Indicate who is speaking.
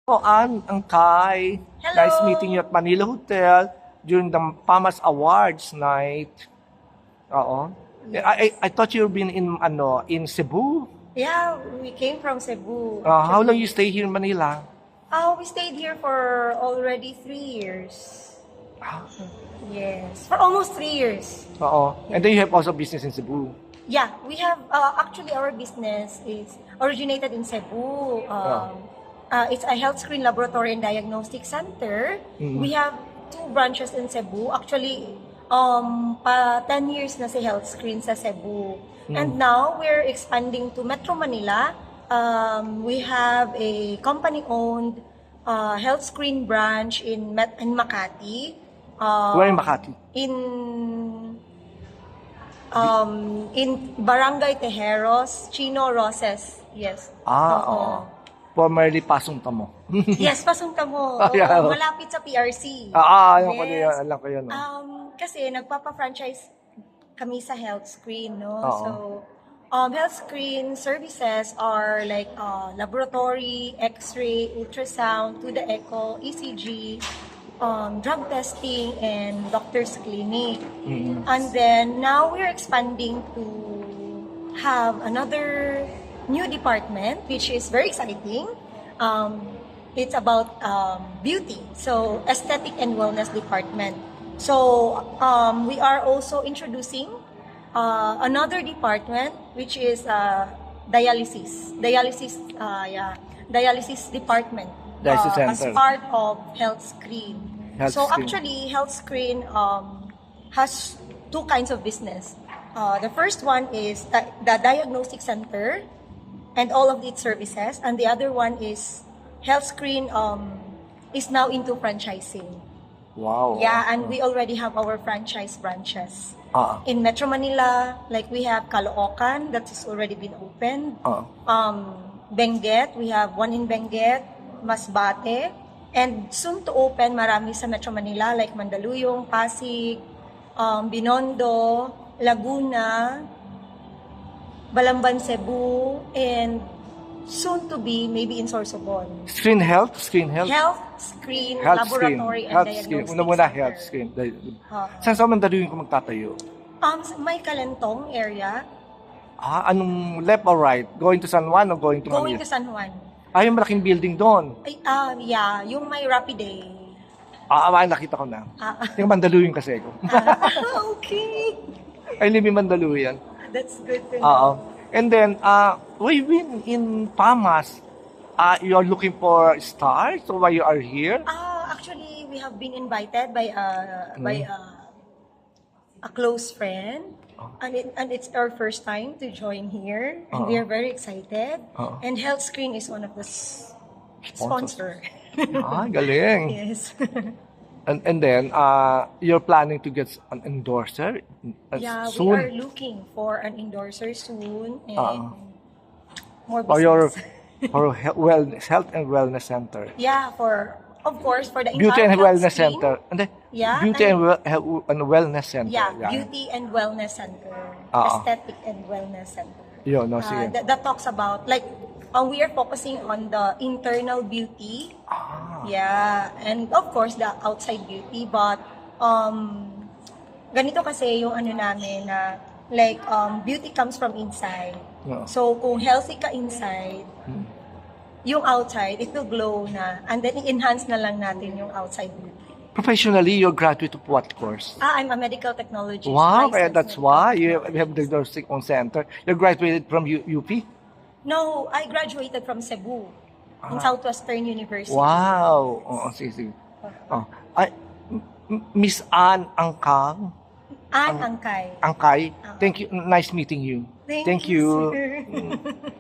Speaker 1: Oh, Ann, Angkay. Nice
Speaker 2: Hello.
Speaker 1: meeting you at Manila Hotel during the PAMAS Awards night. Oo.
Speaker 2: Yes.
Speaker 1: I thought you've been in Cebu.
Speaker 2: Yeah, we came from Cebu,
Speaker 1: How long you
Speaker 2: actually.
Speaker 1: stay here in Manila?
Speaker 2: We stayed here for already 3 years.
Speaker 1: Ah,
Speaker 2: Yes, for almost 3 years.
Speaker 1: Oo. And
Speaker 2: Yeah.
Speaker 1: then you have also business in Cebu.
Speaker 2: Yeah, we have, actually, our business is originated in Cebu.
Speaker 1: Oo.
Speaker 2: It's a health screen laboratory and diagnostic center.
Speaker 1: Mm.
Speaker 2: We have 2 branches in Cebu. Actually, 10 years na si health screen sa Cebu. And now, we're expanding to Metro Manila. We have a company-owned health screen branch in Makati.
Speaker 1: Where in Makati?
Speaker 2: In Barangay Tejeros, Chino Roses. Yes.
Speaker 1: Oo. Formerly Pasong Tamo.
Speaker 2: Yes, pasunta mo.
Speaker 1: Yeah.
Speaker 2: Oo, malapit sa PRC.
Speaker 1: Alam ko na yun.
Speaker 2: Yes.
Speaker 1: Alam ko yun.
Speaker 2: Kasi nagpapa-franchise kami sa health screen, no?
Speaker 1: Oo.
Speaker 2: So, health screen services are like laboratory, X-ray, ultrasound, to the echo, ECG, drug testing, and doctor's clinic. And then now we're expanding to have another new department, which is very exciting. It's about beauty, so aesthetic and wellness department. So we are also introducing another department, which is dialysis department,
Speaker 1: Dialysis
Speaker 2: as
Speaker 1: center.
Speaker 2: part of health screen.
Speaker 1: Health
Speaker 2: So
Speaker 1: screen.
Speaker 2: actually, health screen has 2 kinds of business. The first one is the diagnostic center and all of its services, and the other one is health screen is now into franchising.
Speaker 1: Wow.
Speaker 2: Yeah, and we already have our franchise branches.
Speaker 1: Ah.
Speaker 2: In Metro Manila, like we have Caloocan that has already been opened. Benguet, we have one in Benguet, Masbate, and soon to open marami sa Metro Manila like Mandaluyong, Pasig, Binondo, Laguna, Balamban, Cebu, and soon to be maybe in Sorsogon.
Speaker 1: Screen health? Screen health?
Speaker 2: Health screen,
Speaker 1: Health screen.
Speaker 2: laboratory, and
Speaker 1: Health screen.
Speaker 2: diagnostic
Speaker 1: Una muna,
Speaker 2: center.
Speaker 1: health screen.
Speaker 2: Ah.
Speaker 1: Saan sa Mandaluyong ko magtatayo?
Speaker 2: May Kalentong area,
Speaker 1: Anong left or right? Going to San Juan or going to
Speaker 2: going
Speaker 1: Manila?
Speaker 2: to San Juan.
Speaker 1: Yung malaking building doon.
Speaker 2: Ay, yeah, yung may Rapiday.
Speaker 1: Nakita ko na.
Speaker 2: Ah,
Speaker 1: Yung Mandaluyong kasi ko.
Speaker 2: okay.
Speaker 1: I live in Mandaluyong.
Speaker 2: That's good to know.
Speaker 1: Oo. And then, we've been in PAMAS. You're looking for stars? So why you are here?
Speaker 2: Actually, we have been invited by a close friend. And it's our first time to join here, and we are very excited. And Health Screen is one of the sponsor.
Speaker 1: Galing.
Speaker 2: Yes.
Speaker 1: And then, you're planning to get an endorser
Speaker 2: Yeah, we
Speaker 1: soon?
Speaker 2: are looking for an endorser soon and more
Speaker 1: For your
Speaker 2: business.
Speaker 1: health and wellness center.
Speaker 2: Yeah, of course, for the
Speaker 1: Beauty and
Speaker 2: entire health
Speaker 1: wellness
Speaker 2: screen.
Speaker 1: center. And then,
Speaker 2: Yeah,
Speaker 1: beauty
Speaker 2: and-
Speaker 1: and wellness center.
Speaker 2: Yeah, beauty and wellness center. Aesthetic and wellness center.
Speaker 1: Yun, no, sige.
Speaker 2: That talks about, like, we are focusing on the internal beauty. Yeah, and of course, the outside beauty. But, ganito kasi yung ano namin na, like, beauty comes from inside.
Speaker 1: Yeah.
Speaker 2: So, kung healthy ka inside, yung outside, it will glow na. And then, i-enhance na lang natin yung outside beauty.
Speaker 1: Professionally, you're graduate of what course?
Speaker 2: I'm a medical technologist.
Speaker 1: Wow, kaya
Speaker 2: licensed
Speaker 1: that's
Speaker 2: medical
Speaker 1: why you have the nursing on center. You graduated from UP?
Speaker 2: No, I graduated from Cebu in Southwestern University.
Speaker 1: Wow. Oo, sige. Miss Ann Angkang?
Speaker 2: Angkay.
Speaker 1: Angkay? Thank you. Nice meeting you.
Speaker 2: Thank you, sir.